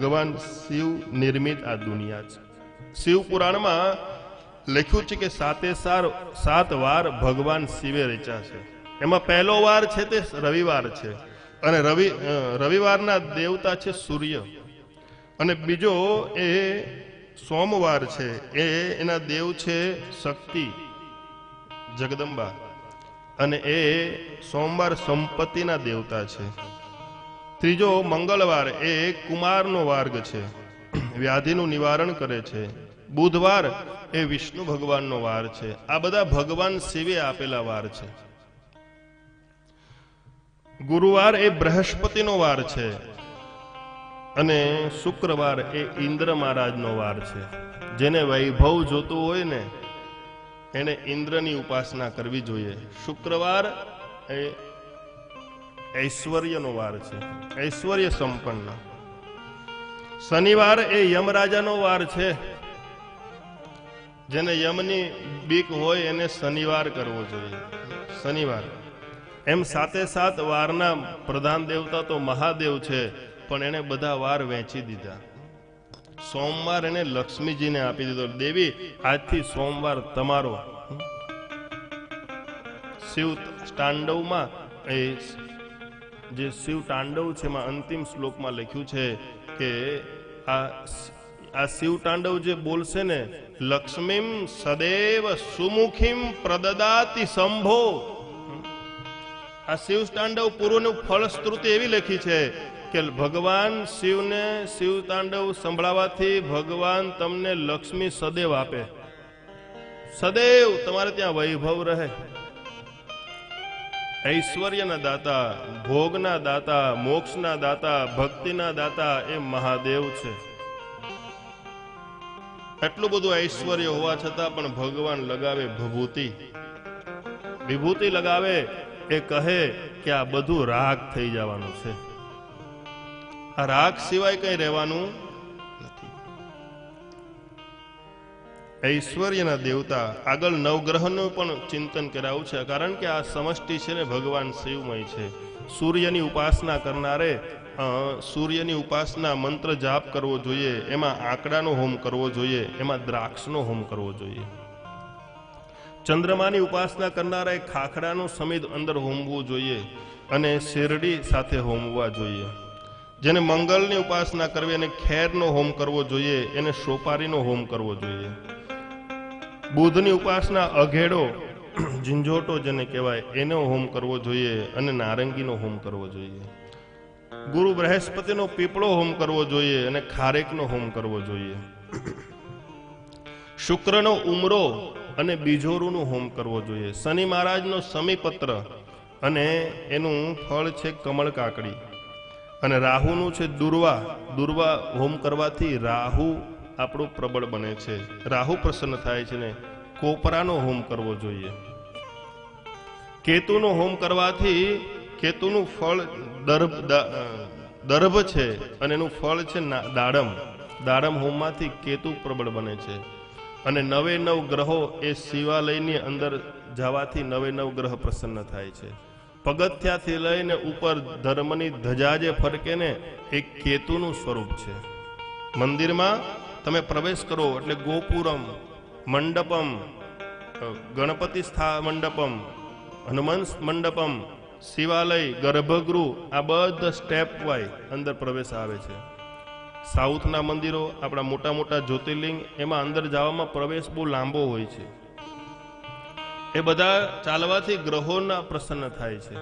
ભગવાન શિવ નિર્મિત આ દુનિયા છે. શિવ પુરાણમાં લખ્યું છે કે 7 વાર ભગવાન શિવે રચ્યા છે. એમાં પહેલો વાર છે તે રવિવાર છે, અને રવિવારના દેવતા છે સૂર્ય, અને બીજો એ સોમવાર છે, એના દેવ છે શક્તિ જગદંબા, અને એ સોમવાર સંપત્તિના દેવતા છે. ત્રીજો મંગળવાર એ કુમારનો વાર્ગ છે, વ્યાધિનું નિવારણ કરે છે. બુધવાર એ વિષ્ણુ ભગવાનનો વાર છે. આ બધા ભગવાન શિવે આપેલા વાર છે. ગુરુવાર એ બૃહસ્પતિનો વાર છે, અને શુક્રવાર એ ઇન્દ્ર મહારાજનો વાર છે. જેને વૈભવ જોતું હોય ને એને ઇન્દ્રની ઉપાસના કરવી જોઈએ. શુક્રવાર એ ઐશ્વર્યનો વાર છે, ઐશ્વર્ય સંપન્ન. શનિવાર એ યમરાજાનો વાર છે. જેને યમની બીક હોય એને શનિવાર કરવો જોઈએ, શનિવાર. એમ 7 વારના પ્રધાન દેવતા તો મહાદેવ છે, પણ એને બધા વાર વહેંચી દીધા. સોમવાર એને લક્ષ્મીજીને આપી દીધો. દેવી આજથી સોમવાર તમારો. શિવ તાંડવમાં એ જે શિવ તાંડવ છે એમાં અંતિમ શ્લોકમાં લખ્યું છે કે આ શિવ તાંડવ જે બોલશે ને, લક્ષ્મીમ સદૈવ સુમુખીમ પ્રદદાતિ શંભો. આ શિવ તાંડવ પૂર્વનું ફળશ્રુતિ એવી લખી છે કે ભગવાન શિવને શિવ તાંડવ સંભળાવાથી ભગવાન તમને લક્ષ્મી સદૈવ આપે. સદૈવ તમારે ત્યાં વૈભવ રહે. ઐશ્વર્યના દાતા, ભોગના દાતા, મોક્ષના દાતા, ભક્તિના દાતા એ મહાદેવ છે. એટલું બધું ઐશ્વર્ય હોવા છતાં પણ ભગવાન લગાવે ભભૂતિ, વિભૂતિ લગાવે. એ કહે કે આ બધું રાગ થઈ જવાનું છે. આ રાગ સિવાય કઈ રહેવાનું નથી. ઐશ્વર્યના દેવતા. આગળ નવગ્રહનું પણ ચિંતન કરાવું છે, કારણ કે આ સમષ્ટિ છે ને ભગવાન શિવમય છે. સૂર્યની ઉપાસના કરનારે સૂર્યની ઉપાસના મંત્ર જાપ કરવો જોઈએ, એમાં આંકડાનો હોમ કરવો જોઈએ, એમાં દ્રાક્ષનો હોમ કરવો જોઈએ. ચંદ્રમાની ઉપાસના કરનારાએ ખાખરાનો સમિધ અંદર હોમવું જોઈએ, અને શેરડી સાથે હોમવા જોઈએ. જેને મંગળની ઉપાસના કરવી એને ખેરનો હોમ કરવો જોઈએ, એને સોપારીનો હોમ કરવો જોઈએ. બુધની ઉપાસના અઘેડો, ઝીંઝોટો જેને કહેવાય, એનો હોમ કરવો જોઈએ, અને નારંગીનો હોમ કરવો જોઈએ. ગુરુ બૃહસ્પતિનો પીપળો હોમ કરવો જોઈએ, અને ખારેકનો હોમ કરવો જોઈએ. શુક્રનો ઉમરો અને બીજોરુનો હોમ કરવો જોઈએ. શનિ મહારાજનો સમીપત્ર, અને એનું ફળ છે કમળ કાકડી. અને રાહુનું છે દુર્વા. દુર્વા હોમ કરવાથી રાહુ આપણું પ્રબળ બને છે, રાહુ પ્રસન્ન થાય છે ને. કોપરાનો હોમ કરવો જોઈએ. કેતુનો હોમ કરવાથી કેતુનું ફળ દર્ભ છે, અને એનું ફળ છે દાડમ. દાડમ હોમમાંથી કેતુ પ્રબળ બને છે. અને 9 ગ્રહો એ શિવાલયની અંદર જવાથી 9 ગ્રહ પ્રસન્ન થાય છે. પગથિયાથી લઈને ઉપર ધર્મની ધજા જે ફરકે ને એ કેતુનું સ્વરૂપ છે. મંદિરમાં તમે પ્રવેશ કરો એટલે ગોપુરમ, મંડપમ, ગણપતિ મંડપમ, હનુમંત મંડપમ, શિવાલય, ગર્ભગૃહ, આ બધા સ્ટેપ વાય અંદર પ્રવેશ આવે છે. સાઉથના મંદિરો, આપણા મોટા મોટા જ્યોતિર્લિંગ, એમાં અંદર જવામાં પ્રવેશ બહુ લાંબો હોય છે. એ બધા ચાલવાથી ગ્રહોના પ્રસન્ન થાય છે,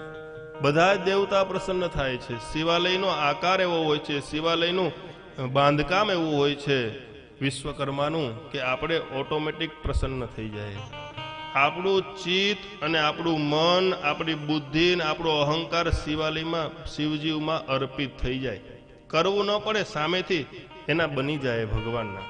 બધા દેવતા પ્રસન્ન થાય છે. શિવાલયનો આકાર એવો હોય છે, શિવાલયનું બાંધકામ એવું હોય છે વિશ્વકર્માનું, કે આપણે ઓટોમેટિક પ્રસન્ન થઈ જાય. આપણું ચિત્ત અને આપણું મન, આપણી બુદ્ધિ અને આપણો અહંકાર શિવાલયમાં, શિવજીવમાં અર્પિત થઈ જાય. કરવું ન પડે, સામેથી એના બની જાય ભગવાનના.